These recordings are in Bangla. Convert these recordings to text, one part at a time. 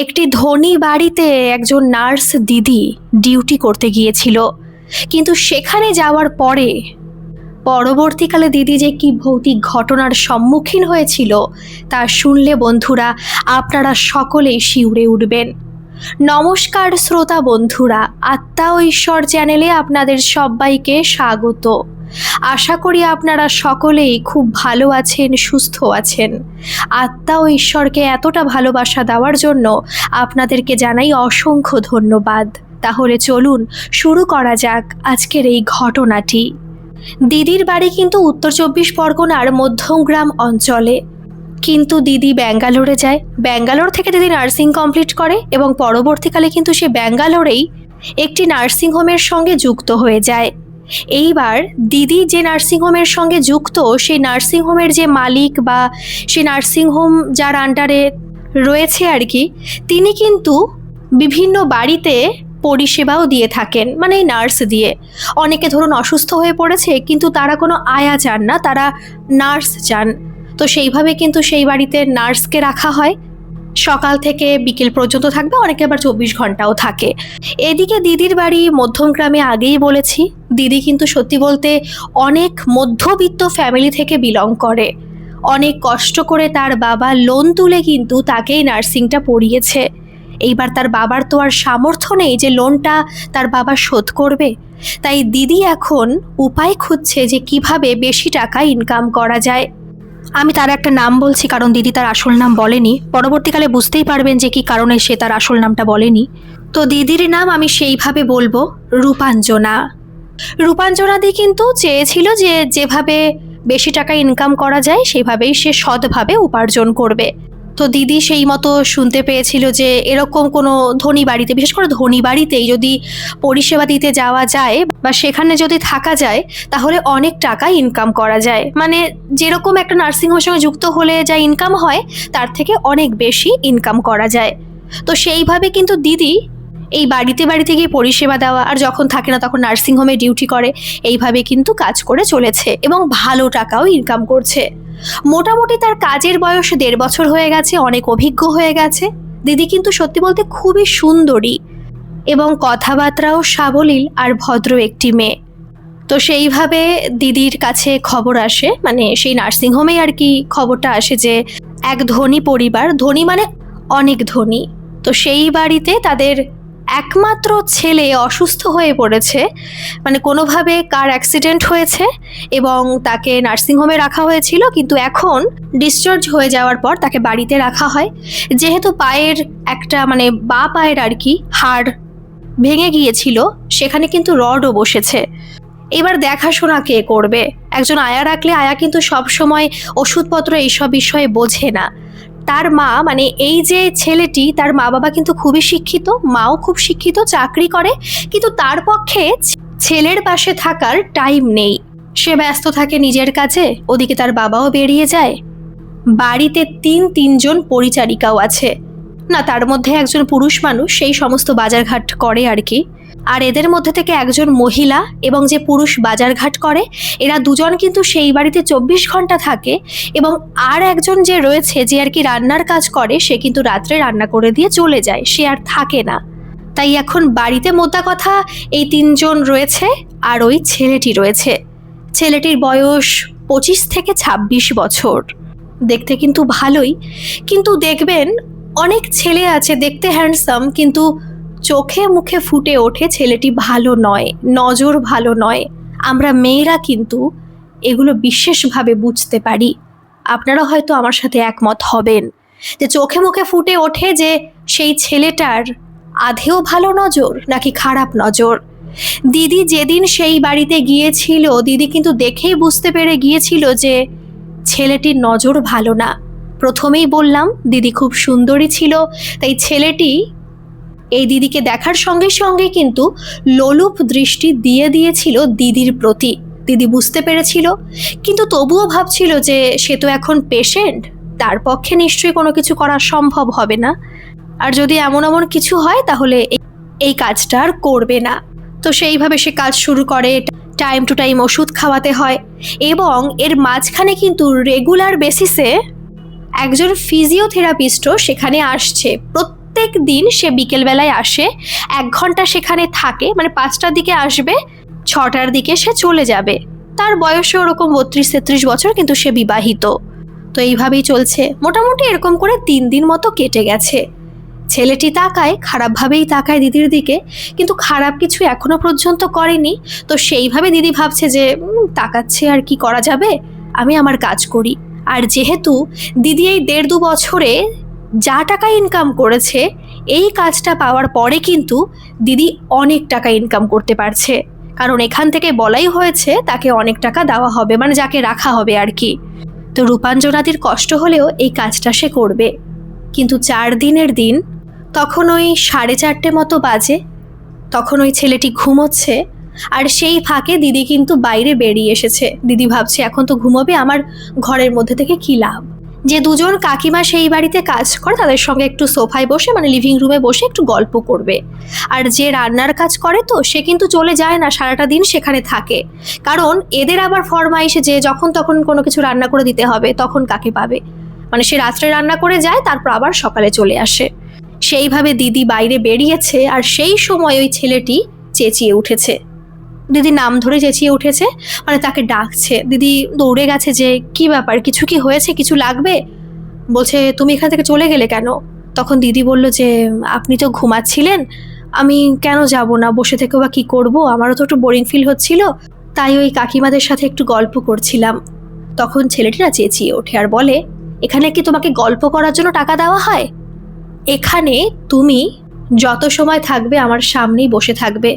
একটি ধনী বাড়িতে একজন নার্স দিদি ডিউটি করতে গিয়েছিল, কিন্তু সেখানে যাওয়ার পরে পরবর্তীকালে দিদি যে কি ভৌতিক ঘটনার সম্মুখীন হয়েছিল তা শুনলে বন্ধুরা আপনারা সকলেই শিউরে উঠবেন। নমস্কার শ্রোতা বন্ধুরা, আত্মা ও ঈশ্বর চ্যানেলে আপনাদের সবাইকে স্বাগত। আশা করি আপনারা সকলেই খুব ভালো আছেন, সুস্থ আছেন। আত্মা ও ঈশ্বরকে এতটা ভালোবাসা দেওয়ার জন্য আপনাদেরকে জানাই অসংখ্য ধন্যবাদ। তাহলে চলুন শুরু করা যাক আজকের এই ঘটনাটি। দিদির বাড়ি কিন্তু উত্তর 24 পরগনার মধ্যমগ্রাম অঞ্চলে, কিন্তু দিদি ব্যাঙ্গালোরে যায়। ব্যাঙ্গালোর থেকে দিদি নার্সিং কমপ্লিট করে এবং পরবর্তীকালে কিন্তু সে ব্যাঙ্গালোরেই একটি নার্সিংহোমের সঙ্গে যুক্ত হয়ে যায়। এইবার দিদি যে নার্সিংহোমের সঙ্গে যুক্ত, সেই নার্সিংহোমের যে মালিক বা সে নার্সিংহোম যার আন্ডারে রয়েছে আর কি, তিনি কিন্তু বিভিন্ন বাড়িতে পরিষেবাও দিয়ে থাকেন, মানে এই নার্স দিয়ে। অনেকে ধরুন অসুস্থ হয়ে পড়েছে, কিন্তু তারা কোনো আয়া চান না, তারা নার্স চান। তো সেইভাবে কিন্তু সেই বাড়িতে নার্সকে রাখা হয়, সকাল থেকে বিকেল পর্যন্ত থাকবে, অনেকে আবার 24 ঘন্টাও থাকে। এদিকে দিদির বাড়ি মধ্যমগ্রামে, আগেই বলেছি। দিদি কিন্তু সত্যি বলতে অনেক মধ্যবিত্ত ফ্যামিলি থেকে বিলং করে। অনেক কষ্ট করে তার বাবা লোন তুলে কিন্তু তাকেই নার্সিংটা পড়িয়েছে। এইবার তার বাবার তো আর সামর্থ্য নেই যে লোনটা তার বাবা শোধ করবে, তাই দিদি এখন উপায় খুঁজছে যে কিভাবে বেশি টাকা ইনকাম করা যায়। আমি তার একটা নাম বলছি কারণ দিদি তার আসল নাম বলেনি, পরবর্তীকালে বুঝতেই পারবেন যে কি কারণে সে তার আসল নামটা বলেনি। তো দিদির নাম আমি সেইভাবে বলবো রূপাঞ্জনা। রূপাঞ্জনা দি কিন্তু চেয়েছিল যে যেভাবে বেশি টাকা ইনকাম করা যায় সেভাবেই সে সৎভাবে উপার্জন করবে। তো দিদি সেই মতো শুনতে পেয়েছিল যে এরকম কোনো ধনী বাড়িতে, বিশেষ করে ধনী বাড়িতেই যদি পরিষেবা দিতে যাওয়া যায় বা সেখানে যদি থাকা যায় তাহলে অনেক টাকা ইনকাম করা যায়। মানে যেরকম একটা নার্সিংহোমের সঙ্গে যুক্ত হলে যা ইনকাম হয় তার থেকে অনেক বেশি ইনকাম করা যায়। তো সেইভাবে কিন্তু দিদি এই বাড়িতে বাড়িতে গিয়ে পরিষেবা দেওয়া, আর যখন থাকে না তখন নার্সিংহোমে ডিউটি করে, এইভাবে কিন্তু কাজ করে চলেছে এবং ভালো টাকাও ইনকাম করছে। মোটামুটি তার কাজের বয়স 1.5 বছর হয়ে গেছে, অনেক অভিজ্ঞ হয়ে গেছে। দিদি কিন্তু সত্যি বলতে খুবই সুন্দরী এবং কথাবার্তাও সাবলীল আর ভদ্র একটি মেয়ে। তো সেইভাবে দিদির কাছে খবর আসে, মানে সেই নার্সিংহোমেই আর কি খবরটা আসে যে এক ধনী পরিবার, ধনী মানে অনেক ধনী, তো সেই বাড়িতে তাদের একমাত্র ছেলে অসুস্থ হয়ে পড়েছে। মানে কোনোভাবে কার অ্যাক্সিডেন্ট হয়েছে এবং তাকে নার্সিংহোমে রাখা হয়েছিল, কিন্তু এখন ডিসচার্জ হয়ে যাওয়ার পর তাকে বাড়িতে রাখা হয়। যেহেতু পায়ের একটা মানে বা পায়ের আর কি হাড় ভেঙে গিয়েছিল, সেখানে কিন্তু রডও বসেছে। এবার দেখাশোনা কে করবে? একজন আয়া রাখলে আয়া কিন্তু সবসময় ওষুধপত্র এইসব বিষয়ে বোঝে না। তার মা, মানে এই যে ছেলেটি, তার মা বাবা কিন্তু খুবই শিক্ষিত, মাও খুব শিক্ষিত, চাকরি করে, কিন্তু তার পক্ষে ছেলের পাশে থাকার টাইম নেই। সে ব্যস্ত থাকে নিজের কাছে, ওদিকে তার বাবাও বেরিয়ে যায়। বাড়িতে তিনজন পরিচারিকাও আছে, না তার মধ্যে একজন পুরুষ মানুষ সেই সমস্ত বাজারঘাট করে আর কি। আর এদের মধ্যে থেকে একজন মহিলা এবং যে পুরুষ বাজারঘাট করে, এরা দুজন কিন্তু সেই বাড়িতে 24 ঘন্টা থাকে। এবং আর একজন যে রয়েছে যে আর কি রান্নার কাজ করে, সে কিন্তু রাত্রে রান্না করে দিয়ে চলে যায়, সে আর থাকে না। তাই এখন বাড়িতে মোদ্দা কথা এই 3 জন রয়েছে আর ওই ছেলেটি রয়েছে। ছেলেটির বয়স 25 থেকে 26 বছর, দেখতে কিন্তু ভালোই। কিন্তু দেখবেন অনেক ছেলে আছে দেখতে হ্যান্ডসাম, কিন্তু চোখে মুখে ফুটে ওঠে ছেলেটি ভালো নয়, নজর ভালো নয়। আমরা মেয়েরা কিন্তু এগুলো বিশেষভাবে বুঝতে পারি। আপনারা হয়তো আমার সাথে একমত হবেন যে চোখে মুখে ফুটে ওঠে যে সেই ছেলেটার আধেও ভালো নজর নাকি খারাপ নজর। দিদি যেদিন সেই বাড়িতে গিয়েছিল, দিদি কিন্তু দেখেই বুঝতে পেরে গিয়েছিল যে ছেলেটির নজর ভালো না। প্রথমেই বললাম দিদি খুব সুন্দরী ছিল, তাই ছেলেটি এই দিদিকে দেখার সঙ্গে সঙ্গে কিন্তু লোলুপ দৃষ্টি দিয়ে দিয়েছিল দিদির প্রতি। দিদি বুঝতে পেরেছিল, কিন্তু তবুও ভাবছিল যে সে তো এখন পেশেন্ট, তার পক্ষে নিশ্চয়ই কোনো কিছু করা সম্ভব হবে না, আর যদি এমন কিছু হয় তাহলে এই কাজটা আর করবে না। তো সেইভাবে সে কাজ শুরু করে, টাইম টু টাইম ওষুধ খাওয়াতে হয় এবং এর মাঝখানে কিন্তু রেগুলার বেসিসে একজন ফিজিওথেরাপিস্টও সেখানে আসছে। প্রত্যেক প্রত্যেক দিন সে বিকেলবেলায় আসে, 1 ঘন্টা সেখানে থাকে, মানে 5টার দিকে আসবে, 6টার দিকে সে চলে যাবে। তার বয়সে ওরকম 32-33 বছর, কিন্তু সে বিবাহিত। তো এইভাবেই চলছে, মোটামুটি এরকম করে 3 দিন মতো কেটে গেছে। ছেলেটি তাকায়, খারাপভাবেই তাকায় দিদির দিকে, কিন্তু খারাপ কিছু এখনো পর্যন্ত করেনি। তো সেইভাবে দিদি ভাবছে যে তাকাচ্ছে আর কি করা যাবে, আমি আমার কাজ করি। আর যেহেতু দিদি এই 1.5-2 বছরে যা টাকা ইনকাম করেছে, এই কাজটা পাওয়ার পরে কিন্তু দিদি অনেক টাকা ইনকাম করতে পারছে, কারণ এখান থেকে বলাই হয়েছে তাকে অনেক টাকা দেওয়া হবে, মানে যাকে রাখা হবে আর কি। তো রূপাঞ্জনাদির কষ্ট হলেও এই কাজটা সে করবে। কিন্তু 4 দিনের দিন, তখন ওই 4:30 মতো বাজে, তখন ওই ছেলেটি ঘুমোচ্ছে, আর সেই ফাঁকে দিদি কিন্তু বাইরে বেরিয়ে এসেছে। দিদি ভাবছে এখন তো ঘুমোবে, আমার ঘরের মধ্যে থেকে কী লাভ। যে 2জন কাকিমা সেই বাড়িতে কাজ করে, তাদের সঙ্গে একটু সোফায় বসে, মানে লিভিং রুমে বসে একটু গল্প করবে। আর যে রান্নার কাজ করে, তো সে কিন্তু চলে যায় না, সারাটা দিন সেখানে থাকে, কারণ এদের আবার ফরমাইশে যে যখন তখন কোনো কিছু রান্না করে দিতে হবে, তখন কাকে পাবে, মানে সে রাত্রে রান্না করে যায়, তারপর আবার সকালে চলে আসে। সেইভাবে দিদি বাইরে বেরিয়েছে, আর সেই সময় ওই ছেলেটি চেঁচিয়ে উঠেছে। দিদি নাম ধরে চেঁচিয়ে উঠেছে, মানে তাকে ডাকছে। দিদি দৌড়ে গেছে যে কি ব্যাপার, কিছু কি হয়েছে, কিছু লাগবে? বলছে তুমি এখান থেকে চলে গেলে কেন? তখন দিদি বলল যে আপনি তো ঘুমাচ্ছিলেন, আমি কেন যাব না, বসে থেকেও বা কী করবো, আমারও তো একটু বোরিং ফিল হচ্ছিল, তাই ওই কাকিমাদের সাথে একটু গল্প করছিলাম। তখন ছেলেটিরা চেঁচিয়ে ওঠে আর বলে, এখানে কি তোমাকে গল্প করার জন্য টাকা দেওয়া হয়? এখানে তুমি যত সময় থাকবে আমার সামনেই বসে থাকবে।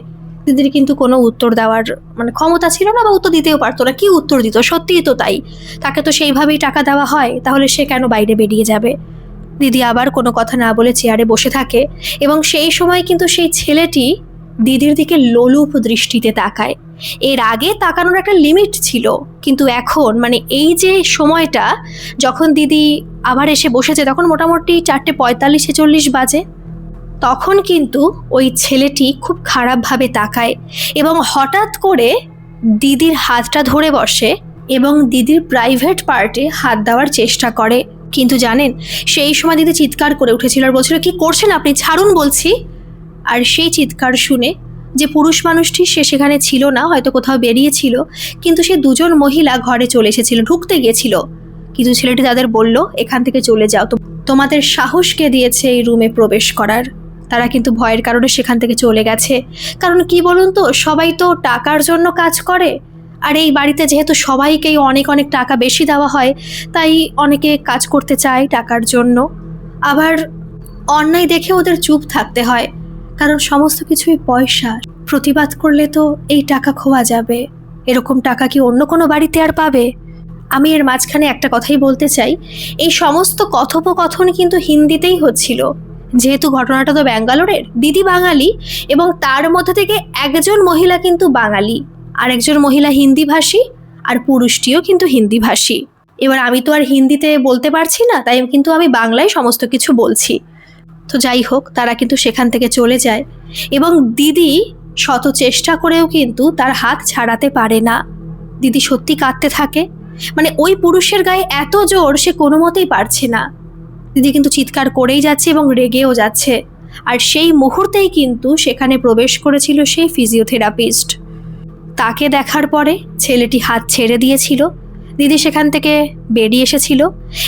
দিদির কিন্তু কোনো উত্তর দেওয়ার মানে ক্ষমতা ছিল না, বা উত্তর দিতেও পারতো না। কি উত্তর দিত? সত্যিই তো তাই, তাকে তো সেইভাবেই টাকা দেওয়া হয়, তাহলে সে কেন বাইরে বেরিয়ে যাবে? দিদি আবার কোনো কথা না বলে চেয়ারে বসে থাকে, এবং সেই সময় কিন্তু সেই ছেলেটি দিদির দিকে লোলুপ দৃষ্টিতে তাকায়। এর আগে তাকানোর একটা লিমিট ছিল, কিন্তু এখন মানে এই যে সময়টা যখন দিদি আবার এসে বসেছে, তখন মোটামুটি 4:45-46 বাজে। তখন কিন্তু ওই ছেলেটি খুব খারাপভাবে তাকায়, এবং হঠাৎ করে দিদির হাতটা ধরে বসে, এবং দিদির প্রাইভেট পার্টে হাত দেওয়ার চেষ্টা করে। কিন্তু জানেন, সেই সময় দিদি চিৎকার করে উঠেছিল আর বলছিল, কি করছেন আপনি, ছাড়ুন বলছি। আর সেই চিৎকার শুনে যে পুরুষ মানুষটি, সে সেখানে ছিল না, হয়তো কোথাও বেরিয়েছিল, কিন্তু সে 2জন মহিলা ঘরে চলে এসেছিল, ঢুকতে গিয়েছিল। কিন্তু ছেলেটি তাদের বলল, এখান থেকে চলে যাও, তো তোমাদের সাহস কে দিয়েছে এই রুমে প্রবেশ করার? তারা কিন্তু ভয়ের কারণে সেখান থেকে চলে গেছে। কারণ কি বলুন তো, সবাই তো টাকার জন্য কাজ করে, আর এই বাড়িতে যেহেতু সবাইকেই অনেক অনেক টাকা বেশি দেওয়া হয়, তাই অনেকে কাজ করতে চায় টাকার জন্য। আবার অন্যায় দেখে ওদের চুপ থাকতে হয়, কারণ সমস্ত কিছুই পয়সা, প্রতিবাদ করলে তো এই টাকা খোয়া যাবে। এরকম টাকা কি অন্য কোনো বাড়িতে আর পাবে? আমি এর মাঝখানে একটা কথাই বলতে চাই, এই সমস্ত কথোপকথন কিন্তু হিন্দিতেই হচ্ছিল, যেহেতু ঘটনাটা তো ব্যাঙ্গালোরের। দিদি বাঙালি, এবং তার মধ্যে থেকে একজন মহিলা কিন্তু বাঙালি, আর একজন মহিলা হিন্দিভাষী, আর পুরুষটিও কিন্তু হিন্দিভাষী। এবার আমি তো আর হিন্দিতে বলতে পারছি না, তাই কিন্তু আমি বাংলায় সমস্ত কিছু বলছি। তো যাই হোক, তারা কিন্তু সেখান থেকে চলে যায়, এবং দিদি শত চেষ্টা করেও কিন্তু তার হাত ছাড়াতে পারে না। দিদি সত্যি কাঁদতে থাকে, মানে ওই পুরুষের গায়ে এত জোর, সে কোনো মতেই পারছে না। দিদি কিন্তু চিৎকার করেই যাচ্ছে এবং রেগেও যাচ্ছে। আর সেই মুহূর্তেই কিন্তু সেখানে প্রবেশ করেছিল সেই ফিজিওথেরাপিস্ট। তাকে দেখার পরে ছেলেটি হাত ছেড়ে দিয়েছিল। দিদি সেখান থেকে বেরিয়ে এসেছিল,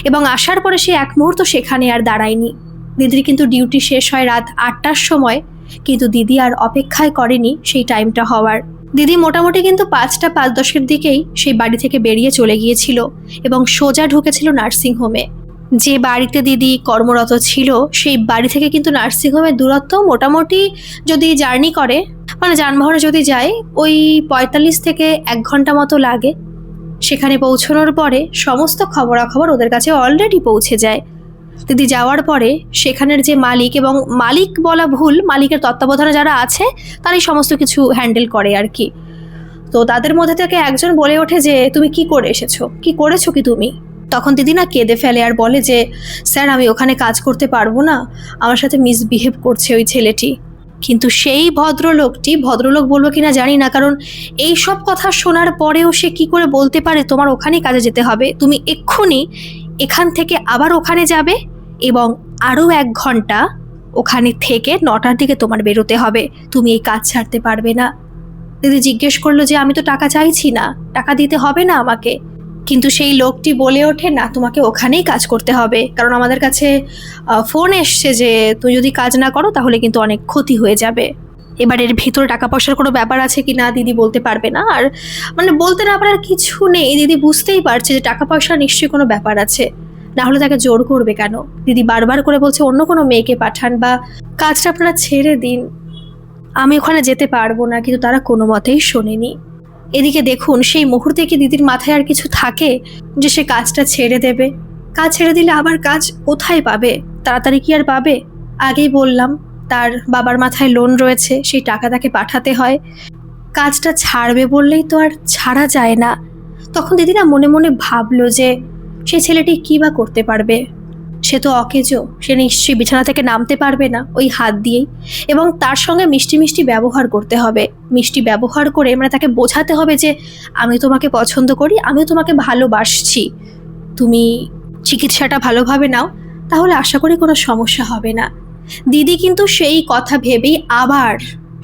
এবং আসার পরে সে এক মুহূর্ত সেখানে আর দাঁড়ায়নি। দিদির কিন্তু ডিউটি শেষ হয় রাত 8টার সময়, কিন্তু দিদি আর অপেক্ষায় করেনি সেই টাইমটা হওয়ার। দিদি মোটামুটি কিন্তু 5:05-10 দিকেই সেই বাড়ি থেকে বেরিয়ে চলে গিয়েছিল, এবং সোজা ঢুকেছিল নার্সিংহোমে। যে বাড়িতে দিদি কর্মরত ছিল, সেই বাড়ি থেকে কিন্তু নার্সিংহোমের দূরত্ব মোটামুটি, যদি জার্নি করে, মানে যানবাহনে যদি যায়, ওই 45 থেকে 1 ঘন্টা মতো লাগে। সেখানে পৌঁছানোর পরে সমস্ত খবরাখবর ওদের কাছে অলরেডি পৌঁছে যায়। দিদি যাওয়ার পরে সেখানের যে মালিক, এবং মালিক বলা ভুল, মালিকের তত্ত্বাবধানে যারা আছে তারাই সমস্ত কিছু হ্যান্ডেল করে আর কি। তো তাদের মধ্যে থেকে একজন বলে ওঠে যে তুমি কি করে এসেছো, কি করেছো কি তুমি? তখন দিদি না কেঁদে ফেলে আর বলে যে স্যার, আমি ওখানে কাজ করতে পারবো না, আমার সাথে মিসবিহেভ করছে ওই ছেলেটি। কিন্তু সেই ভদ্রলোকটি, ভদ্রলোক বলবো কিনা জানি না, কারণ এই সব কথা শোনার পরেও সে কি করে বলতে পারে তোমার ওখানেই কাজে যেতে হবে, তুমি এক্ষুনি এখান থেকে আবার ওখানে যাবে, এবং আরও 1 ঘন্টা ওখানে থেকে 9টার দিকে তোমার বেরোতে হবে, তুমি এই কাজ ছাড়তে পারবে না। দিদি জিজ্ঞেস করলো যে আমি তো টাকা চাইছি না, টাকা দিতে হবে না আমাকে। কিন্তু সেই লোকটি বলে ওঠে, না, তোমাকে ওখানেই কাজ করতে হবে, কারণ আমাদের কাছে ফোন এসছে যে তুমি যদি কাজ না করো তাহলে কিন্তু অনেক ক্ষতি হয়ে যাবে। এবার এর ভিতরে টাকা পয়সার কোনো ব্যাপার আছে কি না দিদি বলতে পারবে না, আর মানে বলতে না পারার কিছু নেই। দিদি বুঝতেই পারছে যে টাকা পয়সা নিশ্চয়ই কোনো ব্যাপার আছে, না হলে তাকে জোর করবে কেন। দিদি বারবার করে বলছে অন্য কোনো মেয়েকে পাঠান বা কাজটা আপনারা ছেড়ে দিন, আমি ওখানে যেতে পারবো না, কিন্তু তারা কোনো মতেই শোনেনি। এদিকে দেখুন, সেই মুহূর্তে কি দিদির মাথায় আর কিছু থাকে যে সে কাজটা ছেড়ে দেবে? কাজ ছেড়ে দিলে আবার কাজ কোথায় পাবে? তাড়াতাড়ি কি আর পাবে? আগেই বললাম তার বাবার মাথায় লোন রয়েছে, সেই টাকা তাকে পাঠাতে হয়। কাজটা ছাড়বে বললেই তো আর ছাড়া যায় না। তখন দিদি না মনে মনে ভাবলো যে সেই ছেলেটি কী বা করতে পারবে। সে তো অকেজো, সে নিশ্চয়ই বিছানা থেকে নামতে পারবে না ওই হাত দিয়েই, এবং তার সঙ্গে মিষ্টি মিষ্টি ব্যবহার করতে হবে। মিষ্টি ব্যবহার করে মানে তাকে বোঝাতে হবে যে আমি তোমাকে পছন্দ করি, আমিও তোমাকে ভালোবাসছি, তুমি চিকিৎসাটা ভালোভাবে নাও, তাহলে আশা করি কোনো সমস্যা হবে না। দিদি কিন্তু সেই কথা ভেবেই আবার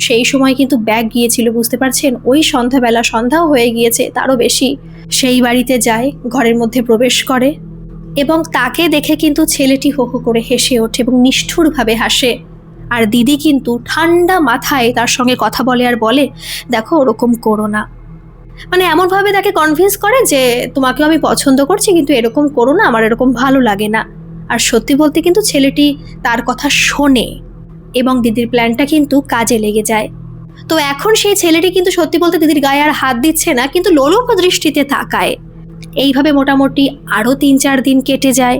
সেই সময় কিন্তু ব্যাগ গিয়েছিল, বুঝতে পারছেন, ওই সন্ধ্যাবেলা, সন্ধ্যাও হয়ে গিয়েছে তারও বেশি। সেই বাড়িতে যায়, ঘরের মধ্যে প্রবেশ করে এবং তাকে দেখে কিন্তু ছেলেটি হো হো করে হেসে ওঠে এবং নিষ্ঠুরভাবে হাসে। আর দিদি কিন্তু ঠান্ডা মাথায় তার সঙ্গে কথা বলে আর বলে, দেখো ওরকম করো না, মানে এমনভাবে তাকে কনভিন্স করে যে তোমাকেও আমি পছন্দ করছি, কিন্তু এরকম করো না, আমার এরকম ভালো লাগে না। আর সত্যি বলতে কিন্তু ছেলেটি তার কথা শোনে এবং দিদির প্ল্যানটা কিন্তু কাজে লেগে যায়। তো এখন সেই ছেলেটি কিন্তু সত্যি বলতে দিদির গায়ে আর হাত দিচ্ছে না, কিন্তু লোলুপ দৃষ্টিতে তাকায়। এইভাবে মোটামুটি আরও 3-4 দিন কেটে যায়।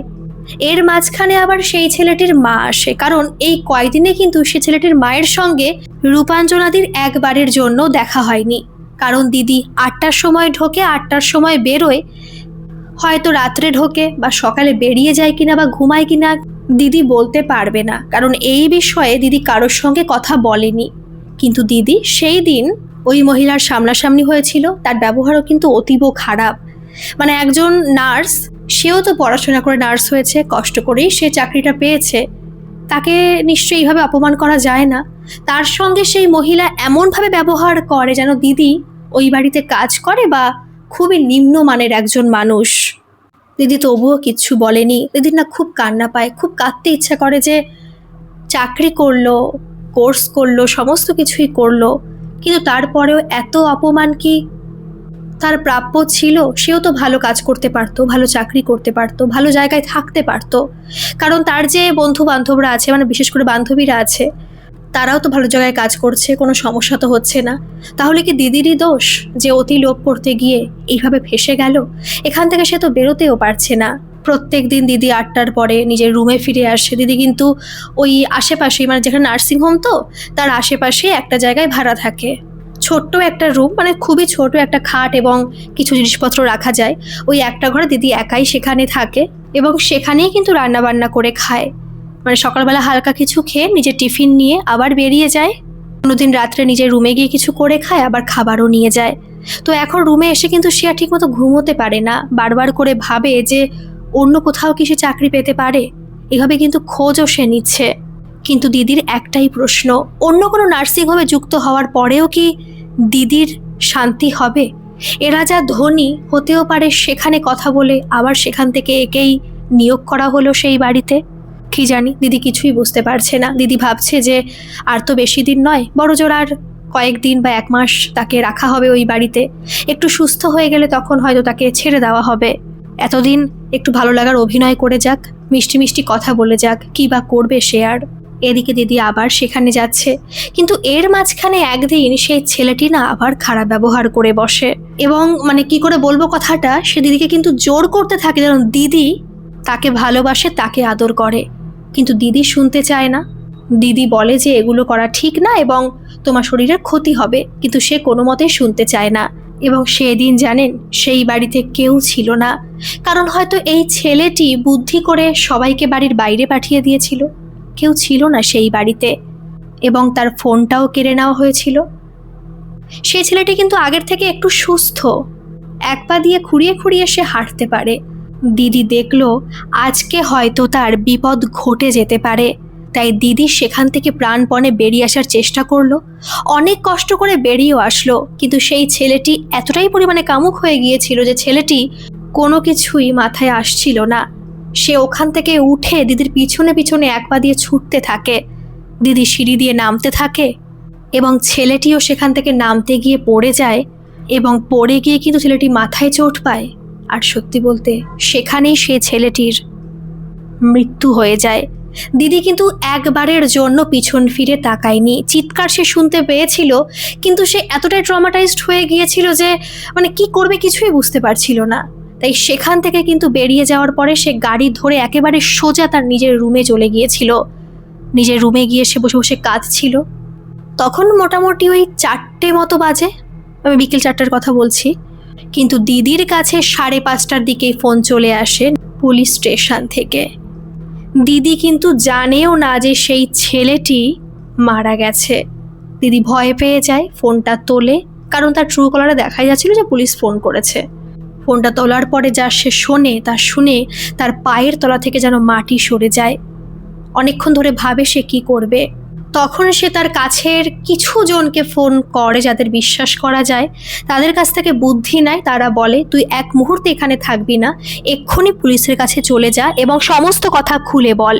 এর মাঝখানে আবার সেই ছেলেটির মা আসে, কারণ এই কয়দিনে কিন্তু সে ছেলেটির মায়ের সঙ্গে রূপাঞ্জনাদির একবারের জন্য দেখা হয়নি। কারণ দিদি 8টার সময় ঢোকে, 8টার সময় বেরোয়, হয়তো রাত্রে ঢোকে বা সকালে বেরিয়ে যায় কিনা বা ঘুমায় কিনা দিদি বলতে পারবে না, কারণ এই বিষয়ে দিদি কারোর সঙ্গে কথা বলেনি। কিন্তু দিদি সেই দিন ওই মহিলার সামনাসামনি হয়েছিল, তার ব্যবহারও কিন্তু অতীব খারাপ। মানে একজন নার্স, সেও তো পড়াশোনা করে নার্স হয়েছে, কষ্ট করেই সে চাকরিটা পেয়েছে, তাকে নিশ্চয়ই এইভাবে অপমান করা যায় না। তার সঙ্গে সেই মহিলা এমনভাবে ব্যবহার করে যেন দিদি ওই বাড়িতে কাজ করে বা খুবই নিম্নমানের একজন মানুষ। দিদি তবুও কিচ্ছু বলেনি। দিদির না খুব কান্না পায়, খুব কাঁদতে ইচ্ছা করে যে চাকরি করলো, কোর্স করলো, সমস্ত কিছুই করলো, কিন্তু তারপরেও এত অপমান কি তার প্রাপ্য ছিল? সেও তো ভালো কাজ করতে পারতো, ভালো চাকরি করতে পারতো, ভালো জায়গায় থাকতে পারতো, কারণ তার যে বন্ধু বান্ধবরা আছে, মানে বিশেষ করে বান্ধবীরা আছে, তারাও তো ভালো জায়গায় কাজ করছে, কোনো সমস্যা তো হচ্ছে না। তাহলে কি দিদিরই দোষ যে অতি লোভ করতে গিয়ে এইভাবে ফেসে গেল? এখান থেকে সে তো বেরোতেও পারছে না। প্রত্যেক দিন দিদি 8টার পরে নিজের রুমে ফিরে আসে। দিদি কিন্তু ওই আশেপাশেই, মানে যেখানে নার্সিংহোম, তো তার আশেপাশে একটা জায়গায় ভাড়া থাকে, ছোট্ট একটা রুম, মানে খুবই ছোট একটা খাট এবং কিছু জিনিসপত্র রাখা যায়। ওই একটা ঘরে দিদি একাই সেখানে থাকে এবং সেখানেই কিন্তু রান্না বান্না করে খায়। মানে সকালবেলা হালকা কিছু খেয়ে নিজের টিফিন নিয়ে আবার বেরিয়ে যায়, কোনোদিন রাত্রে নিজের রুমে গিয়ে কিছু করে খায়, আবার খাবারও নিয়ে যায়। তো এখন রুমে এসে কিন্তু সে আর ঠিকমতো ঘুমোতে পারে না, বারবার করে ভাবে যে অন্য কোথাও কি সে চাকরি পেতে পারে। এভাবে কিন্তু খোঁজও সে নিচ্ছে, কিন্তু দিদির একটাই প্রশ্ন, অন্য কোনো নার্সিংহোমে যুক্ত হওয়ার পরেও কি দিদির শান্তি হবে? এরা যা ধনী, হতেও পারে সেখানে কথা বলে আবার সেখান থেকে একেই নিয়োগ করা হলো সেই বাড়িতে। কি জানি, দিদি কিছুই বুঝতে পারছে না। দিদি ভাবছে যে আর তো বেশি দিন নয়, বড়জোর আর কয়েকদিন বা 1 মাস তাকে রাখা হবে ওই বাড়িতে। একটু সুস্থ হয়ে গেলে তখন হয়তো তাকে ছেড়ে দেওয়া হবে। এতদিন একটু ভালো লাগার অভিনয় করে যাক, মিষ্টি মিষ্টি কথা বলে যাক, কী বা করবে সে আর। এদিকে দিদি আবার সেখানে যাচ্ছে, কিন্তু এর মাঝখানে একদিন সেই ছেলেটি না আবার খারাপ ব্যবহার করে বসে এবং মানে কি করে বলবো কথাটা, সে দিদিকে কিন্তু জোর করতে থাকে যেন দিদি তাকে ভালোবাসে, তাকে আদর করে, কিন্তু দিদি শুনতে চায় না। দিদি বলে যে এগুলো করা ঠিক না এবং তোমার শরীরের ক্ষতি হবে, কিন্তু সে কোনো মতেই শুনতে চায় না। এবং সেদিন জানেন, সেই বাড়িতে কেউ ছিল না, কারণ হয়তো এই ছেলেটি বুদ্ধি করে সবাইকে বাড়ির বাইরে পাঠিয়ে দিয়েছিল। কেউ ছিল না সেই বাড়িতে এবং তার ফোনটাও কেড়ে নেওয়া হয়েছিল। সেই ছেলেটি কিন্তু আগের থেকে একটু সুস্থ, 1 পা দিয়ে খুঁড়িয়ে খুঁড়িয়ে সে হাঁটতে পারে। দিদি দেখলো আজকে হয়তো তার বিপদ ঘটে যেতে পারে, তাই দিদি সেখান থেকে প্রাণপণে বেরিয়ে আসার চেষ্টা করলো। অনেক কষ্ট করে বেরিয়েও আসলো, কিন্তু সেই ছেলেটি এতটাই পরিমাণে কামুক হয়ে গিয়েছিল যে ছেলেটি কোনো কিছুই মাথায় আসছিল না। সে ওখান থেকে উঠে দিদির পিছনে পিছনে এক পা দিয়ে ছুটতে থাকে। দিদি সিঁড়ি দিয়ে নামতে থাকে এবং ছেলেটিও সেখান থেকে নামতে গিয়ে পড়ে যায়, এবং পড়ে গিয়ে কিন্তু ছেলেটি মাথায় চোট পায়। আর সত্যি বলতে সেখানেই সে ছেলেটির মৃত্যু হয়ে যায়। দিদি কিন্তু একবারের জন্য পিছন ফিরে তাকায়নি। চিৎকার সে শুনতে পেয়েছিল, কিন্তু সে এতটাই ট্রমাটাইজড হয়ে গিয়েছিল যে কি করবে কিছুই বুঝতে পারছিল না। তাই সেখান থেকে কিন্তু বেরিয়ে যাওয়ার পরে সে গাড়ি ধরে একেবারে সোজা তার নিজের রুমে চলে গিয়েছিল। নিজের রুমে গিয়ে সে বসে বসে কাঁদছিল। তখন মোটামুটি ওই 4টে মতো বাজে, আমি বিকেল 4টার কথা বলছি। কিন্তু দিদির কাছে 5:30টার দিকেই ফোন চলে আসে পুলিশ স্টেশন থেকে। দিদি কিন্তু জানেও না যে সেই ছেলেটি মারা গেছে। দিদি ভয় পেয়ে যায়, ফোনটা তোলে, কারণ তার ট্রু কলারে দেখা যাচ্ছিল যে পুলিশ ফোন করেছে। ফোনটা তোলার পরে যা সে শোনে, তা শুনে তার পায়ের তলা থেকে যেন মাটি সরে যায়। অনেকক্ষণ ধরে ভাবে সে কি করবে। তখন সে তার কাছের কিছু জনকে ফোন করে যাদের বিশ্বাস করা যায়, তাদের কাছ থেকে বুদ্ধি নেয়। তারা বলে, তুই এক মুহূর্তে এখানে থাকবি না, এক্ষুনি পুলিশের কাছে চলে যা এবং সমস্ত কথা খুলে বল।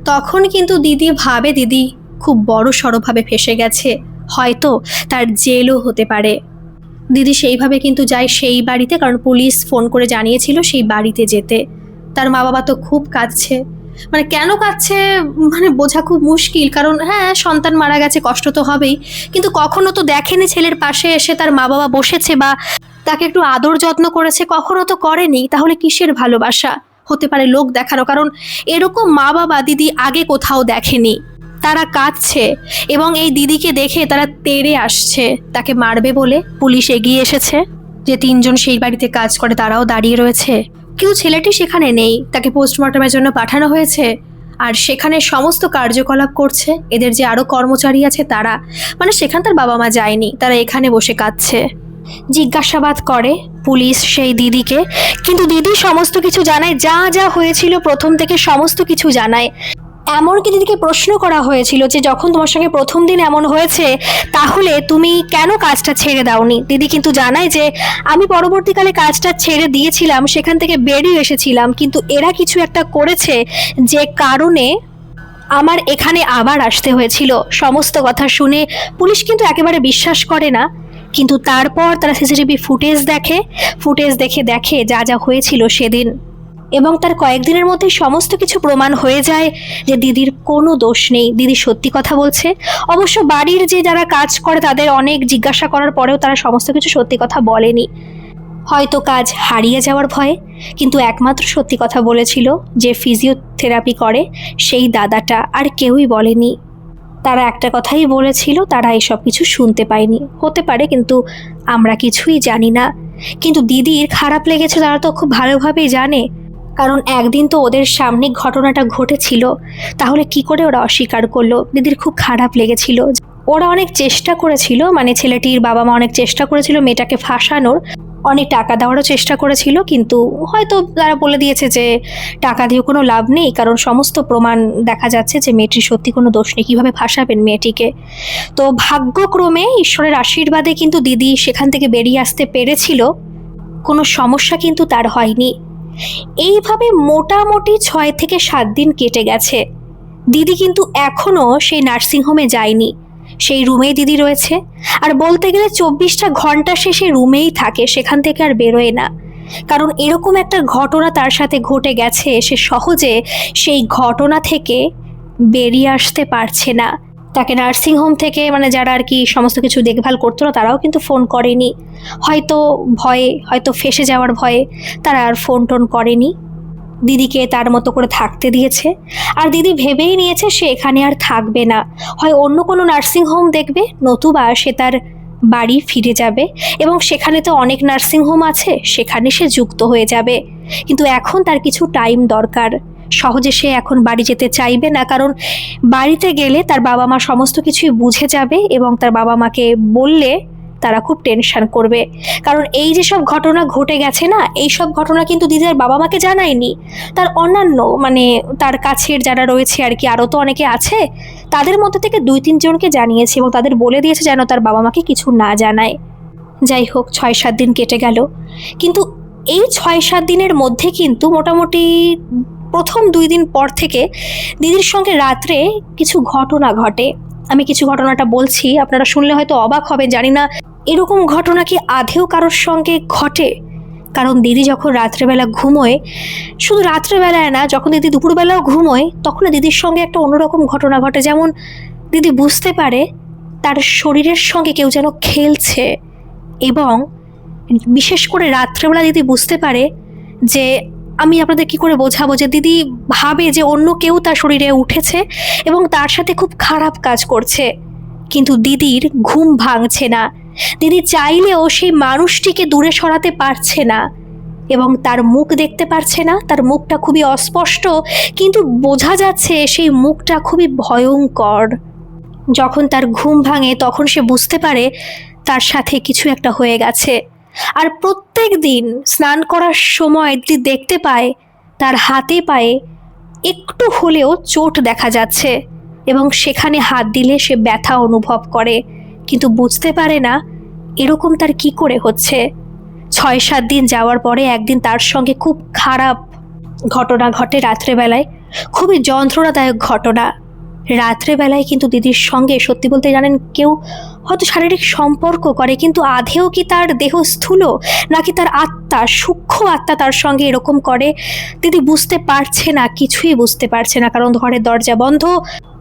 তখন কিন্তু দিদি ভাবে দিদি খুব বড় সড়োভাবে ফেঁসে গেছে, হয়তো তার জেলও হতে পারে। দিদি সেইভাবে কিন্তু যায় সেই বাড়িতে, কারণ পুলিশ ফোন করে জানিয়েছিল সেই বাড়িতে যেতে। তার মা বাবা তো খুব কাঁদছে, কেন কাঁদছে বোঝা খুব মুশকিল, কারণ হ্যাঁ সন্তান মারা গেছে, কষ্ট তো হবেই, কিন্তু কখনো তো দেখেনি ছেলের পাশে এসে তার মা বাবা বসেছে বা তাকে একটু আদর যত্ন করেছে, কখনো তো করেনি। তাহলে কিসের ভালোবাসা? হতে পারে লোক দেখানো, কারণ এরকম মা বাবা দিদি আগে কোথাও দেখেনি। তারা কাঁদছে এবং এই দিদিকে দেখে তারা তেড়ে আসছে তাকে মারবে বলে। পুলিশ এগিয়ে এসেছে, যে 3জন সেই বাড়িতে কাজ করে তারাও দাঁড়িয়ে রয়েছে। কেউ ছেলেটি সেখানে নেই, তাকে পোস্টমর্টমের জন্য পাঠানো হয়েছে। আর সেখানে সমস্ত কার্যকলাপ করছে এদের যে আরও কর্মচারী আছে তারা, সেখানে তার বাবা মা যায়নি, তারা এখানে বসে কাঁদছে। জিজ্ঞাসাবাদ করে পুলিশ সেই দিদিকে, কিন্তু দিদি সমস্ত কিছু জানায়, যা যা হয়েছিল প্রথম থেকে সমস্ত কিছু জানায়। এমনকি দিদিকে প্রশ্ন করা হয়েছিল যে যখন তোমার সঙ্গে প্রথম দিন এমন হয়েছে তাহলে তুমি কেন কাজটা ছেড়ে দাওনি। দিদি কিন্তু জানায় যে আমি পরবর্তীকালে কাজটা ছেড়ে দিয়েছিলাম, সেখান থেকে বেরিয়ে এসেছিলাম, কিন্তু এরা কিছু একটা করেছে যে কারণে আমার এখানে আবার আসতে হয়েছিল। সমস্ত কথা শুনে পুলিশ কিন্তু একেবারে বিশ্বাস করে না, কিন্তু তারপর তারা সিসিটিভি ফুটেজ দেখে যা যা হয়েছিল সেদিন, এবং তার কয়েকদিনের মধ্যে সমস্ত কিছু প্রমাণ হয়ে যায় যে দিদির কোনো দোষ নেই, দিদি সত্যি কথা বলছে। অবশ্য বাড়ির যে যারা কাজ করে তাদের অনেক জিজ্ঞাসা করার পরেও তারা সমস্ত কিছু সত্যি কথা বলেনি, হয়তো কাজ হারিয়ে যাওয়ার ভয়ে। কিন্তু একমাত্র সত্যি কথা বলেছিল যে ফিজিওথেরাপি করে সেই দাদাটা, আর কেউই বলেনি। তারা একটা কথাই বলেছিল, তারা এসব কিছু শুনতে পায়নি। হতে পারে, কিন্তু আমরা কিছুই জানি না। কিন্তু দিদির খারাপ লেগেছে তারা তো খুব ভালোভাবেই জানে, কারণ একদিন তো ওদের সামনে ঘটনাটা ঘটেছিল, তাহলে কি করে ওরা অস্বীকার করলো। দিদির খুব খারাপ লেগেছিল। ওরা অনেক চেষ্টা করেছিল, ছেলেটির বাবা মা অনেক চেষ্টা করেছিল মেয়েটাকে ফাঁসানোর, অনেক টাকা দেওয়ারও চেষ্টা করেছিল, কিন্তু হয়তো তারা বলে দিয়েছে যে টাকা দিয়ে কোনো লাভ নেই, কারণ সমস্ত প্রমাণ দেখা যাচ্ছে যে মেয়েটির সত্যি কোনো দোষ নেই, কীভাবে ফাঁসাবেন মেয়েটিকে। তো ভাগ্যক্রমে ঈশ্বরের আশীর্বাদে কিন্তু দিদি সেখান থেকে বেরিয়ে আসতে পেরেছিল, কোনো সমস্যা কিন্তু তার হয়নি। এইভাবে মোটামুটি 6 থেকে 7 দিন কেটে গেছে। দিদি কিন্তু এখনও সেই নার্সিংহোমে যায়নি, সেই রুমেই দিদি রয়েছে। আর বলতে গেলে 24টা ঘন্টা সে সেই রুমেই থাকে, সেখান থেকে আর বেরোয় না, কারণ এরকম একটা ঘটনা তার সাথে ঘটে গেছে। সে সহজে সেই ঘটনা থেকে বেরিয়ে আসতে পারছে না। তাকে নার্সিংহোম থেকে যারা আর কি সমস্ত কিছু দেখভাল করতো না তারাও কিন্তু ফোন করেনি, হয়তো ভয়ে, হয়তো ফেঁসে যাওয়ার ভয়ে তারা আর ফোন টোন করেনি। দিদিকে তার মতো করে থাকতে দিয়েছে, আর দিদি ভেবেই নিয়েছে সে এখানে আর থাকবে না, হয় অন্য কোনো নার্সিংহোম দেখবে, নতুবা সে তার বাড়ি ফিরে যাবে, এবং সেখানে তো অনেক নার্সিংহোম আছে, সেখানে সে যুক্ত হয়ে যাবে। কিন্তু এখন তার কিছু টাইম দরকার, সহজে সে এখন বাড়ি যেতে চাইবে না, কারণ বাড়িতে গেলে তার বাবা মা সমস্ত কিছুই বুঝে যাবে, এবং তার বাবা মাকে বললে তারা খুব টেনশন করবে, কারণ এই যে সব ঘটনা ঘটে গেছে না, এই সব ঘটনা কিন্তু দিদির বাবা মাকে জানায়নি। তার অন্যান্য মানে তার কাছের যারা রয়েছে আর কি, আরও তো অনেকে আছে, তাদের মধ্যে থেকে 2-3 জনকে জানিয়েছে এবং তাদের বলে দিয়েছে যেন তার বাবা মাকে কিছু না জানায়। যাই হোক, 6-7 দিন কেটে গেল, কিন্তু এই 6-7 দিনের মধ্যে কিন্তু মোটামুটি প্রথম 2 দিন পর থেকে দিদির সঙ্গে রাত্রে কিছু ঘটনা ঘটে। আমি কিছু ঘটনাটা বলছি, আপনারা শুনলে হয়তো অবাক হবেন, জানি না এরকম ঘটনা কি আদেও কারোর সঙ্গে ঘটে। কারণ দিদি যখন রাত্রেবেলা ঘুমোয়, শুধু রাত্রেবেলায় না, যখন দিদি দুপুরবেলাও ঘুমোয়, তখন দিদির সঙ্গে একটা অন্যরকম ঘটনা ঘটে। যেমন দিদি বুঝতে পারে তার শরীরের সঙ্গে কেউ যেন খেলছে, এবং বিশেষ করে রাত্রেবেলা দিদি বুঝতে পারে যে, আমি আপনাদের কি করে বোঝাবো, যে দিদি ভাবে যে অন্য কেউ তার শরীরে উঠেছে এবং তার সাথে খুব খারাপ কাজ করছে, কিন্তু দিদির ঘুম ভাঙছে না। দিদি চাইলেও সেই মানুষটিকে দূরে সরাতে পারছে না এবং তার মুখ দেখতে পারছে না। তার মুখটা খুবই অস্পষ্ট, কিন্তু বোঝা যাচ্ছে সেই মুখটা খুবই ভয়ঙ্কর। যখন তার ঘুম ভাঙে তখন সে বুঝতে পারে তার সাথে কিছু একটা হয়ে গেছে। আর প্রত্যেক দিন স্নান করার সময় দিদি দেখতে পায় তার হাতে পায়ে একটু হলেও চোট দেখা যাচ্ছে এবং সেখানে হাত দিলে সে ব্যথা অনুভব করে, কিন্তু বুঝতে পারে না এরকম তার কি করে হচ্ছে। 6-7 দিন যাওয়ার পরে একদিন তার সঙ্গে খুব খারাপ ঘটনা ঘটে রাত্রেবেলায়, খুবই যন্ত্রণাদায়ক ঘটনা। রাত্রেবেলায় কিন্তু দিদির সঙ্গে সত্যি বলতে জানেন, কেউ হয়তো শারীরিক সম্পর্ক করে, কিন্তু আদেও কি তার দেহ স্থূল নাকি তার আত্মা, সূক্ষ্ম আত্মা তার সঙ্গে এরকম করে, দিদি বুঝতে পারছে না, কিছুই বুঝতে পারছে না। কারণ ঘরের দরজা বন্ধ,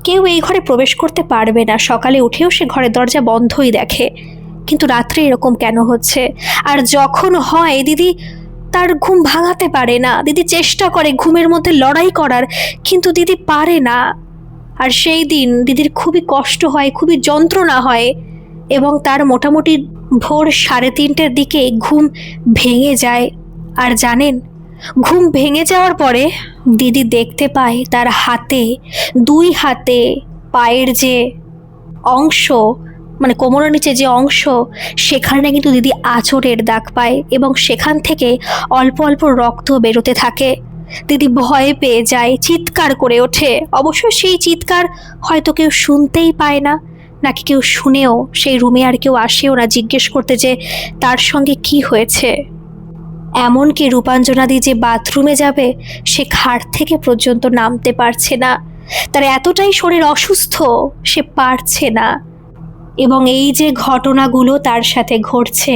কেউ এই ঘরে প্রবেশ করতে পারবে না। সকালে উঠেও সে ঘরের দরজা বন্ধই দেখে, কিন্তু রাত্রে এরকম কেন হচ্ছে? আর যখন হয় দিদি তার ঘুম ভাঙাতে পারে না। দিদি চেষ্টা করে ঘুমের মধ্যে লড়াই করার, কিন্তু দিদি পারে না। আর সেই দিন দিদির খুবই কষ্ট হয়, খুবই যন্ত্রণা হয় এবং তার মোটামুটি ভোর 3:30টার দিকে ঘুম ভেঙে যায়। আর জানেন, ঘুম ভেঙে যাওয়ার পরে দিদি দেখতে পায় তার হাতে, 2 হাতে পায়ের যে অংশ, মানে কোমরের নিচে যে অংশ, সেখানে কিন্তু দিদি আঁচড়ের দাগ পায় এবং সেখান থেকে অল্প অল্প রক্ত বেরোতে থাকে। দিদি ভয় পেয়ে যায়, চিৎকার করে ওঠে। অবশ্য সেই চিৎকার হয়তো কেউ শুনতেই পায় না, নাকি কেউ শুনেও সেই রুমে আর কেউ আসেও না জিজ্ঞেস করতে যে তার সঙ্গে কি হয়েছে। এমনকি রূপাঞ্জনাদি যে বাথরুমে যাবে, সে খাট থেকে পর্যন্ত নামতে পারছে না। তার এতটাই শরীর অসুস্থ, সে পারছে না। এবং এই যে ঘটনাগুলো তার সাথে ঘটছে,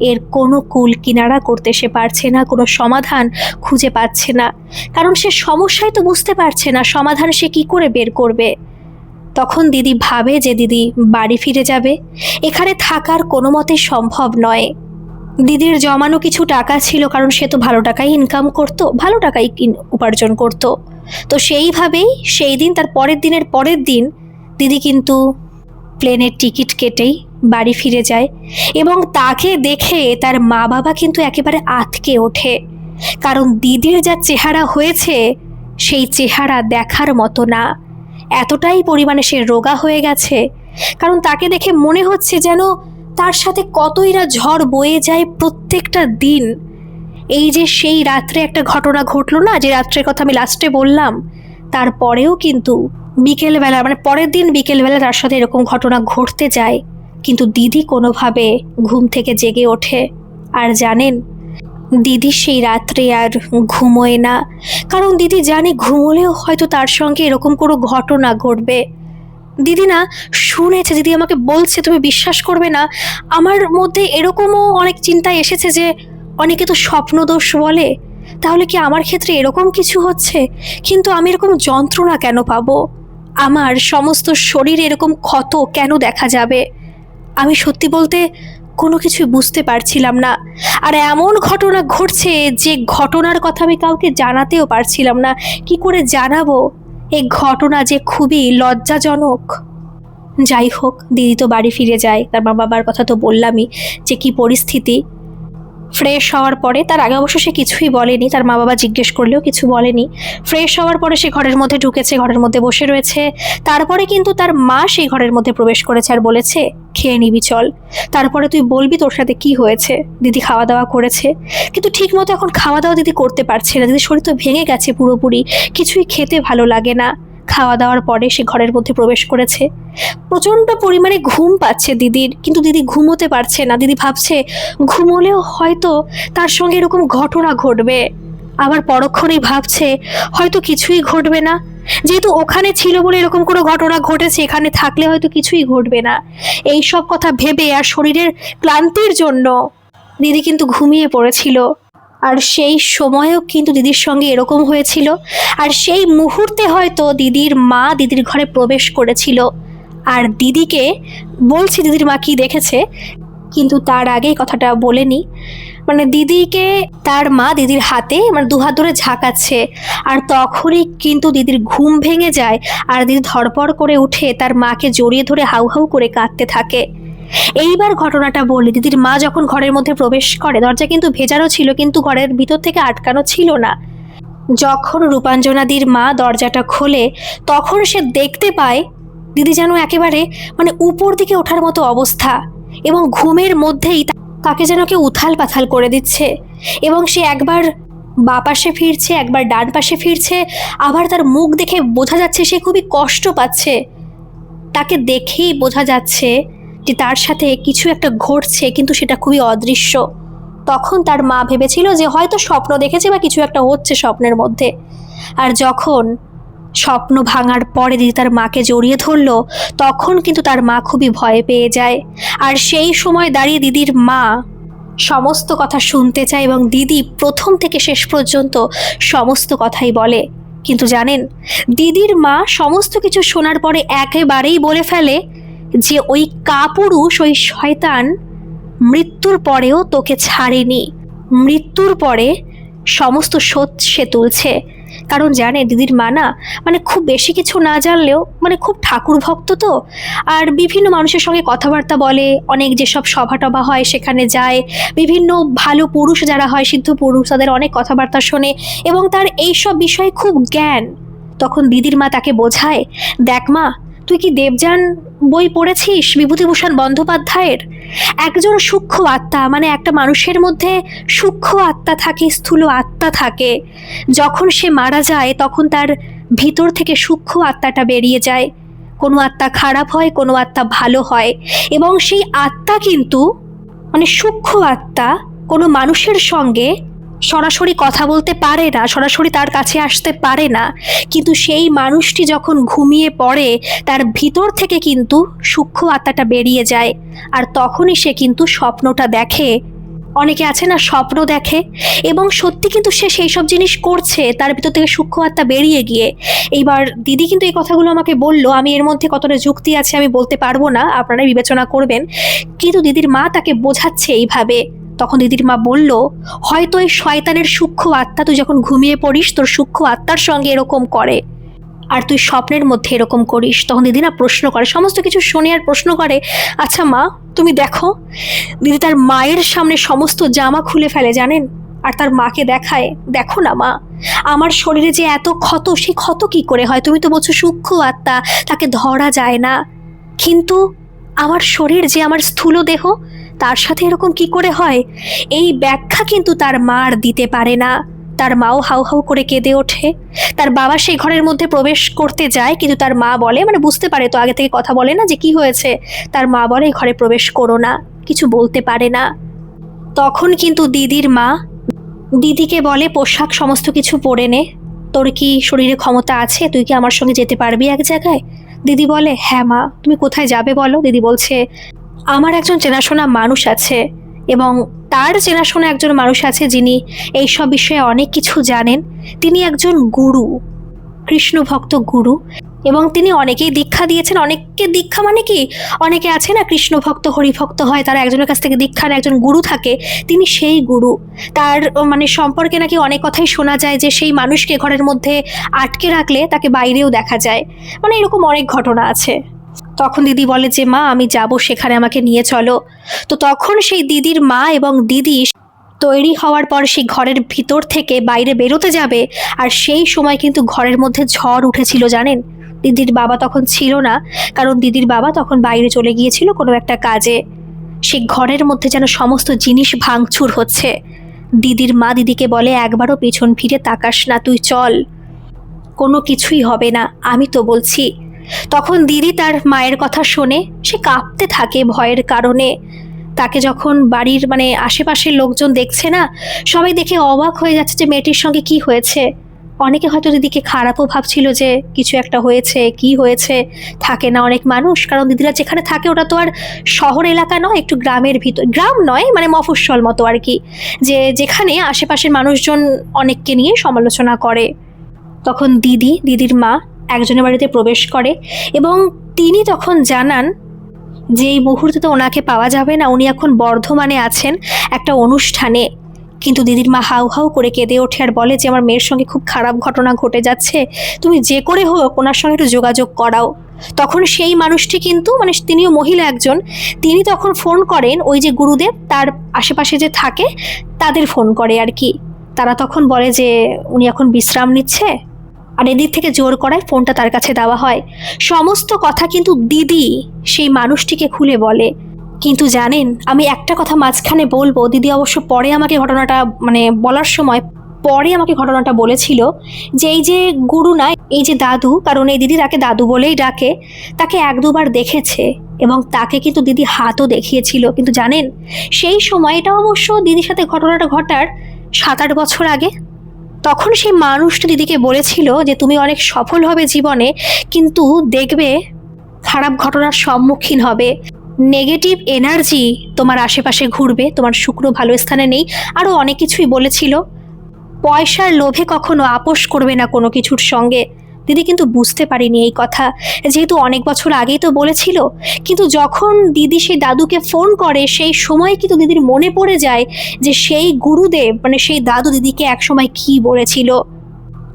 এর কোনো কুল কিনারা করতে সে পারছে না, কোনো সমাধান খুঁজে পাচ্ছে না। কারণ সে সমস্যায় তো বুঝতে পারছে না, সমাধান সে কি করে বের করবে। তখন দিদি ভাবে যে দিদি বাড়ি ফিরে যাবে, এখানে থাকার কোনো মতে সম্ভব নয়। দিদির জমানো কিছু টাকা ছিল, কারণ সে তো ভালো টাকাই ইনকাম করতো, ভালো টাকাই উপার্জন করতো। তো সেইভাবেই সেই দিন, তার পরের দিন দিদি কিন্তু প্লেনের টিকিট কেটেই বাড়ি ফিরে যায় এবং তাকে দেখে তার মা বাবা কিন্তু একেবারে আঁতকে ওঠে। কারণ দিদির যা চেহারা হয়েছে, সেই চেহারা দেখার মতো না। এতটাই পরিমাণে সে রোগা হয়ে গেছে, কারণ তাকে দেখে মনে হচ্ছে যেন তার সাথে কতই না ঝড় বয়ে যায় প্রত্যেকটা দিন। এই যে সেই রাত্রে একটা ঘটনা ঘটলো না, যে রাত্রের কথা আমি লাস্টে বললাম, তারপরেও কিন্তু বিকেলবেলা, মানে পরের দিন বিকেলবেলা তার সাথে এরকম ঘটনা ঘটতে যায়, কিন্তু দিদি কোনোভাবে ঘুম থেকে জেগে ওঠে। আর জানেন, দিদি সেই রাত্রে আর ঘুমোয় না, কারণ দিদি জানে ঘুমোলেও হয়তো তার সঙ্গে এরকম কোনো ঘটনা ঘটবে। দিদি না শুনেছে, দিদি আমাকে বলছে, তুমি বিশ্বাস করবে না, আমার মধ্যে এরকমও অনেক চিন্তা এসেছে যে অনেকে তো স্বপ্নদোষ বলে, তাহলে কি আমার ক্ষেত্রে এরকম কিছু হচ্ছে? কিন্তু আমি এরকম যন্ত্রণা কেন পাবো? আমার সমস্ত শরীরে এরকম ক্ষত কেন দেখা যাবে? আমি সত্যি বলতে কোনো কিছুই বুঝতে পারছিলাম না। আর এমন ঘটনা ঘটছে যে ঘটনার কথা আমি কাউকে জানাতেও পারছিলাম না। কি করে জানাবো এই ঘটনা যে খুবই লজ্জাজনক। যাই হোক, দিদি তো বাড়ি ফিরে যায়। তার মা বাবার কথা তো বললামই যে কি পরিস্থিতি। ফ্রেশ হওয়ার পরে, তার আগে অবশ্য সে কিছুই বলেনি, তার মা বাবা জিজ্ঞেস করলেও কিছু বলেনি। ফ্রেশ হওয়ার পরে সে ঘরের মধ্যে ঢুকেছে, ঘরের মধ্যে বসে রয়েছে। তারপরে কিন্তু তার মা সেই ঘরের মধ্যে প্রবেশ করেছে আর বলেছে, খেয়ে নিবি চল, তারপরে তুই বলবি তোর সাথে কি হয়েছে। দিদি খাওয়া দাওয়া করেছে, কিন্তু ঠিক মতো এখন খাওয়া দাওয়া দিদি করতে পারছে না। দিদির শরীর তো ভেঙে গেছে পুরোপুরি, কিছুই খেতে ভালো লাগে না। খাওয়া দাওয়ার পরে সে ঘরের মধ্যে প্রবেশ করেছে। প্রচণ্ড পরিমাণে ঘুম পাচ্ছে দিদির, কিন্তু দিদি ঘুমোতে পারছে না। দিদি ভাবছে ঘুমোলেও হয়তো তার সঙ্গে এরকম ঘটনা ঘটবে। আবার পরক্ষণেই ভাবছে হয়তো কিছুই ঘটবে না, যেহেতু ওখানে ছিল বলে এরকম কোনো ঘটনা ঘটেছে, এখানে থাকলে হয়তো কিছুই ঘটবে না। এই সব কথা ভেবে আর শরীরের ক্লান্তির জন্য দিদি কিন্তু ঘুমিয়ে পড়েছিল। আর সেই সময়েও কিন্তু দিদির সঙ্গে এরকম হয়েছিল। আর সেই মুহূর্তে হয়তো দিদির মা দিদির ঘরে প্রবেশ করেছিল। আর দিদিকে বলছি দিদির মা কি দেখেছে, কিন্তু তার আগে কথাটা বলেনি। মানে দিদিকে তার মা দিদির হাতে দুহাত ধরে ঝাঁকাচ্ছে, আর তখনই কিন্তু দিদির ঘুম ভেঙে যায়। আর দিদি ধড়পড় করে উঠে তার মাকে জড়িয়ে ধরে হাউ হাউ করে কাঁদতে থাকে। এইবার ঘটনাটা বলি, দিদির মা যখন ঘরের মধ্যে প্রবেশ করে, দরজা কিন্তু ভেজানো ছিল, কিন্তু ঘরের ভিতর থেকে আটকানো ছিল না। যখন রূপাঞ্জনাদির মা দরজাটা খোলে, তখন সে দেখতে পায় দিদি যেন একেবারে উপর দিকে ওঠার মতো অবস্থা, এবং ঘুমের মধ্যেই তাকে যেন কেউ উথাল পাথাল করে দিচ্ছে। এবং সে একবার বাঁ পাশে ফিরছে, একবার ডান পাশে ফিরছে। আবার তার মুখ দেখে বোঝা যাচ্ছে সে খুবই কষ্ট পাচ্ছে। তাকে দেখেই বোঝা যাচ্ছে যে তার সাথে কিছু একটা ঘটছে, কিন্তু সেটা খুবই অদৃশ্য। তখন তার মা ভেবেছিল যে হয়তো স্বপ্ন দেখেছে বা কিছু একটা হচ্ছে স্বপ্নের মধ্যে। আর যখন স্বপ্ন ভাঙার পরে দিদি তার মাকে জড়িয়ে ধরলো, তখন কিন্তু তার মা খুবই ভয় পেয়ে যায়। আর সেই সময় দাঁড়িয়ে দিদির মা সমস্ত কথা শুনতে চায়, এবং দিদি প্রথম থেকে শেষ পর্যন্ত সমস্ত কথাই বলে। কিন্তু জানেন, দিদির মা সমস্ত কিছু শোনার পরে একেবারেই বলে ফেলে যে ওই কাপুরুষ, ওই শয়তান মৃত্যুর পরেও তোকে ছাড়েনি, মৃত্যুর পরে সমস্ত শোধ সে তুলছে। কারণ জানে দিদির মা না খুব বেশি কিছু না জানলেও খুব ঠাকুর ভক্ত তো, আর বিভিন্ন মানুষের সঙ্গে কথাবার্তা বলে, অনেক যেসব সভা টভা হয় সেখানে যায়, বিভিন্ন ভালো পুরুষ যারা হয়, সিদ্ধ পুরুষ, তাদের অনেক কথাবার্তা শোনে, এবং তার এইসব বিষয়ে খুব জ্ঞান। তখন দিদির মা তাকে বোঝায়, দেখ মা, তুই কি দেবযান বই পড়েছিস বিভূতিভূষণ বন্দ্যোপাধ্যায়ের? একজন সূক্ষ্ম আত্মা, একটা মানুষের মধ্যে সূক্ষ্ম আত্মা থাকে, স্থূল আত্মা থাকে। যখন সে মারা যায় তখন তার ভিতর থেকে সূক্ষ্ম আত্মাটা বেরিয়ে যায়। কোনো আত্মা খারাপ হয়, কোনো আত্মা ভালো হয়, এবং সেই আত্মা কিন্তু সূক্ষ্ম আত্মা কোনো মানুষের সঙ্গে সরাসরি কথা বলতে পারে না, সরাসরি তার কাছে আসতে পারে না। কিন্তু সেই মানুষটি যখন ঘুমিয়ে পড়ে, তার ভিতর থেকে কিন্তু সূক্ষ্ম আত্মাটা বেরিয়ে যায়, আর তখনই সে কিন্তু স্বপ্নটা দেখে। অনেকে আছে না স্বপ্ন দেখে, এবং সত্যি কিন্তু সে সেই সব জিনিস করছে তার ভিতর থেকে সূক্ষ্ম আত্মা বেরিয়ে গিয়ে। এইবার দিদি কিন্তু এই কথাগুলো আমাকে বলল, আমি এর মধ্যে কতটা যুক্তি আছে আমি বলতে পারবো না, আপনারাই বিবেচনা করবেন। কিন্তু দিদির মা তাকে বোঝাচ্ছে এইভাবে। তখন দিদির মা বলল, হয়তো এই শয়তানের সূক্ষ্ম আত্মা, তুই যখন ঘুমিয়ে পড়িস তোর সূক্ষ্ম আত্মার সঙ্গে এরকম করে, আর তুই স্বপ্নের মধ্যে এরকম করিস। তখন দিদি না প্রশ্ন করে, সমস্ত কিছু শুনে আর প্রশ্ন করে, আচ্ছা মা তুমি দেখো। দিদি তার মায়ের সামনে সমস্ত জামা খুলে ফেলে জানেন, আর তার মাকে দেখায়, দেখো না মা, আমার শরীরে যে এত ক্ষত, সেই ক্ষত কি করে হয়? তুমি তো বলছো সূক্ষ্ম আত্মা, তাকে ধরা যায় না, কিন্তু আমার শরীর যে আমার স্থূল দেহ, তার সাথে এরকম কি করে হয়? এই ব্যাখ্যা কিন্তু তার মা আর দিতে পারে না। তার মাও হাউ হাউ করে কেঁদে ওঠে। তার বাবা সেই ঘরের মধ্যে প্রবেশ করতে যায়, কিন্তু তার মা বলে, বুঝতে পারে তো, আগে থেকে কথা বলে না যে কি হয়েছে। তার মা বলে, এই ঘরে প্রবেশ করো না, কিছু বলতে পারে না। তখন কিন্তু দিদির মা দিদিকে বলে, পোশাক সমস্ত কিছু পরে নে, তোর কি শরীরে ক্ষমতা আছে? তুই কি আমার সঙ্গে যেতে পারবি এক জায়গায়? দিদি বলে, হ্যাঁ মা, তুমি কোথায় যাবে বলো? দিদি বলছে, আমার একজন চেনাশোনা মানুষ আছে, এবং তার চেনাশোনা একজন মানুষ আছে যিনি এই সব বিষয়ে অনেক কিছু জানেন। তিনি একজন গুরু, কৃষ্ণ ভক্ত গুরু, এবং তিনি অনেকেই দীক্ষা দিয়েছেন। অনেককে দীক্ষা কি, অনেকে আছে না কৃষ্ণ ভক্ত হরিভক্ত হয়, তারা একজনের কাছ থেকে দীক্ষা নেয়, একজন গুরু থাকে, তিনি সেই গুরু। তার সম্পর্কে নাকি অনেক কথাই শোনা যায় যে সেই মানুষকে ঘরের মধ্যে আটকে রাখলে তাকে বাইরেও দেখা যায়, এরকম অনেক ঘটনা আছে। তখন দিদি বলে যে মা, আমি যাব, সেখানে আমাকে নিয়ে চলো। তো তখন সেই দিদির মা এবং দিদি তৈরি হওয়ার পর সেই ঘরের ভিতর থেকে বাইরে বেরোতে যাবে, আর সেই সময় কিন্তু ঘরের মধ্যে ঝড় উঠেছিল জানেন। দিদির বাবা তখন ছিল না, কারণ দিদির বাবা তখন বাইরে চলে গিয়েছিল কোনো একটা কাজে। সেই ঘরের মধ্যে যেন সমস্ত জিনিস ভাঙচুর হচ্ছে। দিদির মা দিদিকে বলে, একবারও পেছন ফিরে তাকাস না, তুই চল, কোনো কিছুই হবে না, আমি তো বলছি। তখন দিদি তার মায়ের কথা শোনে, সে কাঁপতে থাকে ভয়ের কারণে। তাকে যখন বাড়ির আশেপাশের লোকজন দেখছে না, সবাই দেখে অবাক হয়ে যাচ্ছে যে মেয়েটির সঙ্গে কি হয়েছে। অনেকে হয়তো দিদিকে খারাপও ভাবছিল যে কিছু একটা হয়েছে, কি হয়েছে। থাকে না অনেক মানুষ, কারণ দিদিরা যেখানে থাকে ওটা তো আর শহর এলাকা নয়, একটু গ্রামের ভিতর, গ্রাম নয় মফস্বল মতো আর কি, যেখানে আশেপাশের মানুষজন অনেককে নিয়ে সমালোচনা করে। তখন দিদির মা একজনের বাড়িতে প্রবেশ করে এবং তিনি তখন জানান যে এই মুহূর্তে তো ওনাকে পাওয়া যাবে না, উনি এখন বর্ধমানে আছেন একটা অনুষ্ঠানে। কিন্তু দিদির মা হাউ হাউ করে কেঁদে ওঠে আর বলে যে আমার মেয়ের সঙ্গে খুব খারাপ ঘটনা ঘটে যাচ্ছে, তুমি যে করে হোক ওনার সঙ্গে একটু যোগাযোগ করাও। তখন সেই মানুষটি কিন্তু তিনিও মহিলা একজন, তিনি তখন ফোন করেন ওই যে গুরুদেব তার আশেপাশে যে থাকে তাদের ফোন করে আর কি। তারা তখন বলে যে উনি এখন বিশ্রাম নিচ্ছে, আর এদিক থেকে জোর করায় ফোনটা তার কাছে দেওয়া হয়। সমস্ত কথা কিন্তু দিদি সেই মানুষটিকে খুলে বলে। কিন্তু জানেন, আমি একটা কথা মাঝখানে বলবো, দিদি অবশ্য পরে আমাকে ঘটনাটা বলার সময় পরে আমাকে ঘটনাটা বলেছিল যে এই যে গুরু না, এই যে দাদু, কারণ এই দিদি তাকে দাদু বলেই ডাকে, তাকে এক দুবার দেখেছে এবং তাকে কিন্তু দিদি হাতও দেখিয়েছিল। কিন্তু জানেন, সেই সময়, এটা অবশ্য দিদির সাথে ঘটনাটা ঘটার 7-8 বছর আগে, তখন সেই মানুষটা দিদিকে বলেছিল যে তুমি অনেক সফল হবে জীবনে, কিন্তু দেখবে খারাপ ঘটনার সম্মুখীন হবে, নেগেটিভ এনার্জি তোমার আশেপাশে ঘুরবে, তোমার শুক্র ভালো স্থানে নেই, আরও অনেক কিছুই বলেছিল। পয়সার লোভে কখনো আপোষ করবে না কোনো কিছুর সঙ্গে। দিদি কিন্তু বুঝতে পারিনি এই কথা, যেহেতু অনেক বছর আগেই তো বলেছিল। কিন্তু যখন দিদি সেই দাদুকে ফোন করে, সেই সময় কিন্তু দিদির মনে পড়ে যায় যে সেই গুরুদেব সেই দাদু দিদিকে একসময় কি বলেছিল,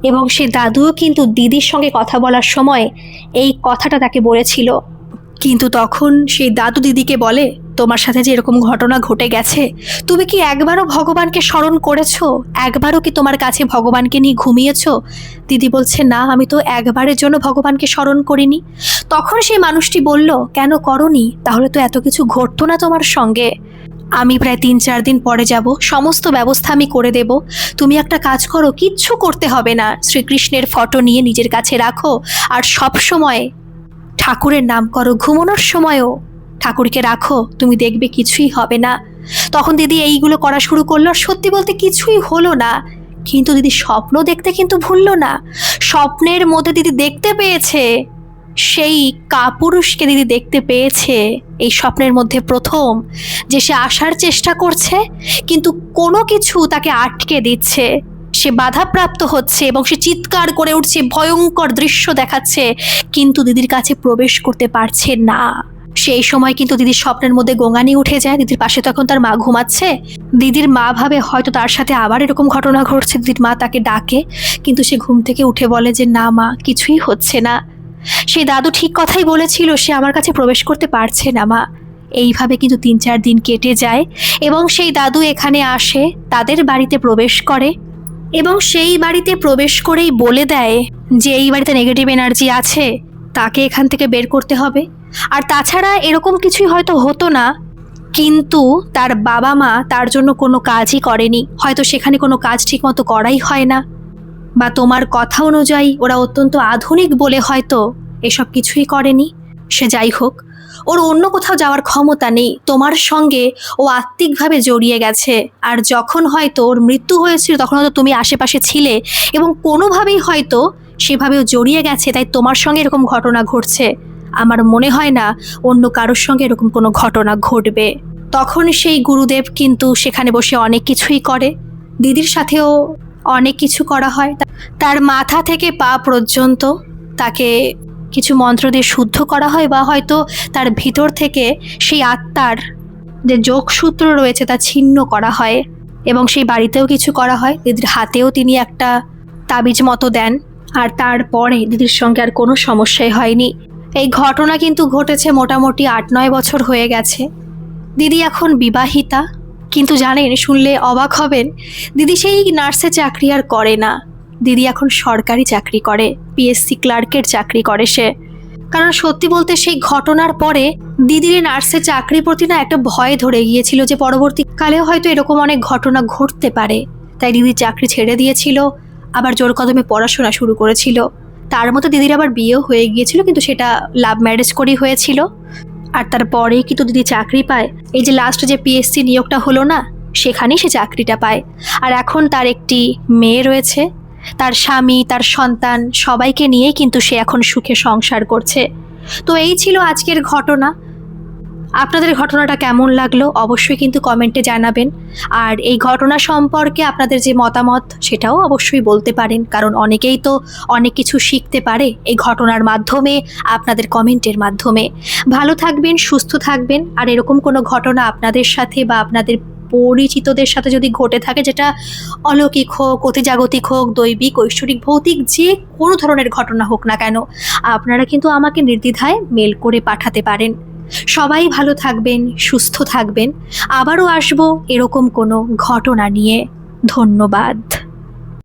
এবং সেই দাদুও কিন্তু দিদির সঙ্গে কথা বলার সময় এই কথাটা তাকে বলেছিল। কিন্তু তখন সেই দাদু দিদিকে বলে, তোমার সাথে যে এরকম ঘটনা ঘটে গেছে, তুমি কি একবারও ভগবানকে স্মরণ করেছো? একবারও কি তোমার কাছে ভগবানকে নিয়ে ঘুমিয়েছো? দিদি বলছে, না, আমি তো একবারের জন্য ভগবানকে স্মরণ করিনি। তখন সেই মানুষটি বলল, কেন করনি? তাহলে তো এত কিছু ঘটতো না তোমার সঙ্গে। আমি প্রায় 3-4 দিন পরে যাব, সমস্ত ব্যবস্থা আমি করে দেব। তুমি একটা কাজ করো, কিচ্ছু করতে হবে না, শ্রীকৃষ্ণের ফটো নিয়ে নিজের কাছে রাখো, আর সব সময় ঠাকুরের নাম করো, ঘুমানোর সময়ও ঠাকুরকে রাখো, তুমি দেখবে কিছুই হবে না। তখন দিদি এইগুলো করা শুরু করলো, আর সত্যি বলতে কিছুই হলো না। কিন্তু দিদি স্বপ্ন দেখতে কিন্তু ভুললো না। স্বপ্নের মধ্যে দিদি দেখতে পেয়েছে সেই কাপুরুষকে, দিদি দেখতে পেয়েছে এই স্বপ্নের মধ্যে প্রথম, যে সে আসার চেষ্টা করছে কিন্তু কোনো কিছু তাকে আটকে দিচ্ছে, সে বাধাপ্রাপ্ত হচ্ছে এবং সে চিৎকার করে উঠছে, ভয়ঙ্কর দৃশ্য দেখাচ্ছে, কিন্তু দিদির কাছে প্রবেশ করতে পারছে না। সেই সময় কিন্তু দিদির স্বপ্নের মধ্যে গোঙানি উঠে যায়। দিদির পাশে তখন তার মা ঘুমাচ্ছে। দিদির মা ভাবে হয়তো তার সাথে আবার এরকম ঘটনা ঘটছে। দিদির মা তাকে ডাকে, কিন্তু সে ঘুম থেকে উঠে বলে যে না মা, কিছুই হচ্ছে না। সেই দাদু ঠিক কথাই বলেছিল, সে আমার কাছে প্রবেশ করতে পারছে না মা। এইভাবে কিন্তু 3-4 দিন কেটে যায় এবং সেই দাদু এখানে আসে, তাদের বাড়িতে প্রবেশ করে এবং সেই বাড়িতে প্রবেশ করেই বলে দেয় যে এই বাড়িতে নেগেটিভ এনার্জি আছে, তাকে এখান থেকে বের করতে হবে। আর তাছাড়া এরকম কিছুই হয়তো হতো না, কিন্তু তার বাবা মা তার জন্য কোনো কাজই করেনি, হয়তো সেখানে কোনো কাজ ঠিকমতো করাই হয় না, বা তোমার কথা অনুযায়ী ওরা অত্যন্ত আধুনিক বলে হয়তো এসব কিছুই করেনি। সে যাই হোক, ওর অন্য কোথাও যাওয়ার ক্ষমতা নেই, তোমার সঙ্গে ও আত্মিকভাবে জড়িয়ে গেছে। আর যখন হয়তো ওর মৃত্যু হয়েছিল তখন হয়তো তুমি আশেপাশে ছিলে এবং কোনোভাবেই হয়তো সেভাবেও জড়িয়ে গেছে, তাই তোমার সঙ্গে এরকম ঘটনা ঘটছে। আমার মনে হয় না অন্য কারোর সঙ্গে এরকম কোনো ঘটনা ঘটবে। তখন সেই গুরুদেব কিন্তু সেখানে বসে অনেক কিছুই করে, দিদির সাথেও অনেক কিছু করা হয়। তার মাথা থেকে পা পর্যন্ত তাকে কিছু মন্ত্র দিয়ে শুদ্ধ করা হয়, বা হয়তো তার ভিতর থেকে সেই আত্মার যে যোগসূত্র রয়েছে তা ছিন্ন করা হয়, এবং সেই বাড়িতেও কিছু করা হয়। দিদির হাতেও তিনি একটা তাবিজ মতো দেন, আর তারপরে দিদির সঙ্গে আর কোনো সমস্যাই হয়নি। এই ঘটনা কিন্তু ঘটেছে মোটামুটি 8-9 বছর হয়ে গেছে। দিদি এখন বিবাহিতা, কিন্তু জানেন, শুনলে অবাক হবেন, দিদি সেই নার্সের চাকরি আর করে না। দিদি এখন সরকারি চাকরি করে, পিএসসি ক্লার্কের চাকরি করে সে। কারণ সত্যি বলতে সেই ঘটনার পরে দিদির এই নার্সের চাকরির প্রতি না একটা ভয় ধরে গিয়েছিল যে পরবর্তীকালেও হয়তো এরকম অনেক ঘটনা ঘটতে পারে। তাই দিদি চাকরি ছেড়ে দিয়েছিল, আবার জোর কদমে পড়াশোনা শুরু করেছিল। তার মতো দিদির আবার বিয়েও হয়ে গিয়েছিল, কিন্তু সেটা লাভ ম্যারেজ করেই হয়েছিল। আর তারপরেই কিন্তু দিদি চাকরি পায়। এই যে লাস্ট যে পিএসসি নিয়োগটা হলো না, সেখানেই সে চাকরিটা পায়। আর এখন তার একটি মেয়ে রয়েছে, তার স্বামী, তার সন্তান, সবাইকে নিয়েই কিন্তু সে এখন সুখে সংসার করছে। তো এই ছিল আজকের ঘটনা। আপনাদের ঘটনাটা কেমন লাগলো অবশ্যই কিন্তু কমেন্টে জানাবেন। আর এই ঘটনা সম্পর্কে আপনাদের যে মতামত সেটাও অবশ্যই বলতে পারেন, কারণ অনেকেই তো অনেক কিছু শিখতে পারে এই ঘটনার মাধ্যমে, আপনাদের কমেন্টের মাধ্যমে। ভালো থাকবেন, সুস্থ থাকবেন। আর এরকম কোনো ঘটনা আপনাদের সাথে বা আপনাদের পরিচিতদের সাথে যদি ঘটে থাকে, যেটা অলৌকিক হোক, অতিজাগতিক হোক, দৈবিক, ঐশ্বরিক, ভৌতিক, যে কোনো ধরনের ঘটনা হোক না কেন, আপনারা কিন্তু আমাকে নির্দ্বিধায় মেল করে পাঠাতে পারেন। সবাই ভালো থাকবেন, সুস্থ থাকবেন। আবারও আসবো এরকম কোনো ঘটনা নিয়ে। ধন্যবাদ।